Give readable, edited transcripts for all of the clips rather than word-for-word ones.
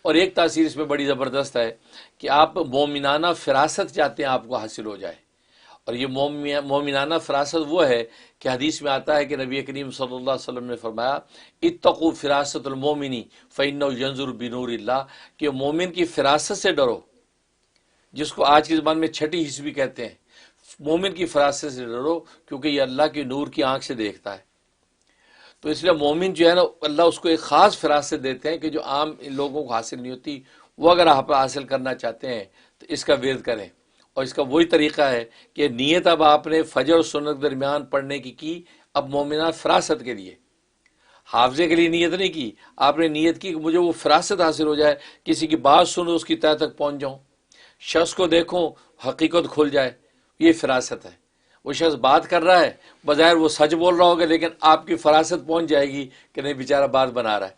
اور ایک تاثیر اس میں بڑی زبردست ہے کہ آپ مومنانہ فراست چاہتے ہیں آپ کو حاصل ہو جائے، اور یہ مومنانہ فراست وہ ہے کہ حدیث میں آتا ہے کہ نبی کریم صلی اللہ علیہ وسلم نے فرمایا اتقوا فراست المومنی فإنہ ینظر بنور اللہ، کہ مومن کی فراست سے ڈرو، جس کو آج کی زبان میں چھٹی حس بھی کہتے ہیں۔ مومن کی فراست سے ڈرو کیونکہ یہ اللہ کی نور کی آنکھ سے دیکھتا ہے۔ تو اس لیے مومن جو ہے نا، اللہ اس کو ایک خاص فراست دیتے ہیں کہ جو عام لوگوں کو حاصل نہیں ہوتی، وہ اگر آپ حاصل کرنا چاہتے ہیں تو اس کا ورد کریں۔ اور اس کا وہی طریقہ ہے کہ نیت اب آپ نے فجر اور سنت درمیان پڑھنے کی اب مومنہ فراست کے لیے، حافظے کے لیے نیت نہیں کی، آپ نے نیت کی کہ مجھے وہ فراست حاصل ہو جائے، کسی کی بات سنو اس کی تہہ تک پہنچ جاؤں، شخص کو دیکھوں حقیقت کھل جائے، یہ فراست ہے۔ وہ شخص بات کر رہا ہے، بظاہر وہ سچ بول رہا ہوگا، لیکن آپ کی فراست پہنچ جائے گی کہ نہیں بیچارہ بات بنا رہا ہے،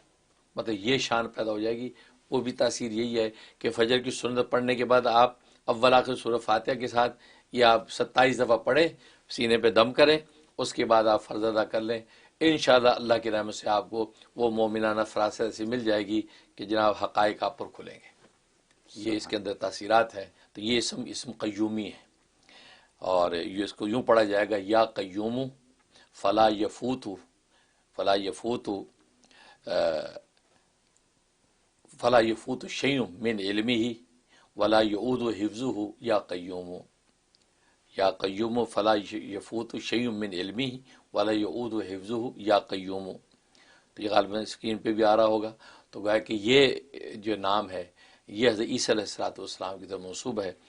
مطلب یہ شان پیدا ہو جائے گی۔ وہ بھی تاثیر یہی ہے کہ فجر کی سنت پڑھنے کے بعد آپ اول آخر سورہ فاتحہ کے ساتھ یہ آپ 27 دفعہ پڑھیں، سینے پہ دم کریں، اس کے بعد آپ فرض ادا کر لیں۔ انشاءاللہ اللہ کی رحمت سے آپ کو وہ مومنانہ فراست ایسی مل جائے گی کہ جناب حقائق آپ پر کھلیں گے۔ یہ اس کے اندر تاثیرات ہیں۔ تو یہ اسم قیومی ہے، اور یہ اس کو یوں پڑھا جائے گا یا قیوم فلا یفوت فلا یفوت فلا یفوت شیء من علمہ ولا یعود حفظہ یا قیوم فلا یفوت شیء من علمہ ولا یعود حفظہ یا قیوم۔ تو یہ غالباً اسکرین پہ بھی آ رہا ہوگا۔ تو گویا کہ یہ جو نام ہے یہ حضرت عیسیٰ علیہ السلام کی طرف منسوب ہے۔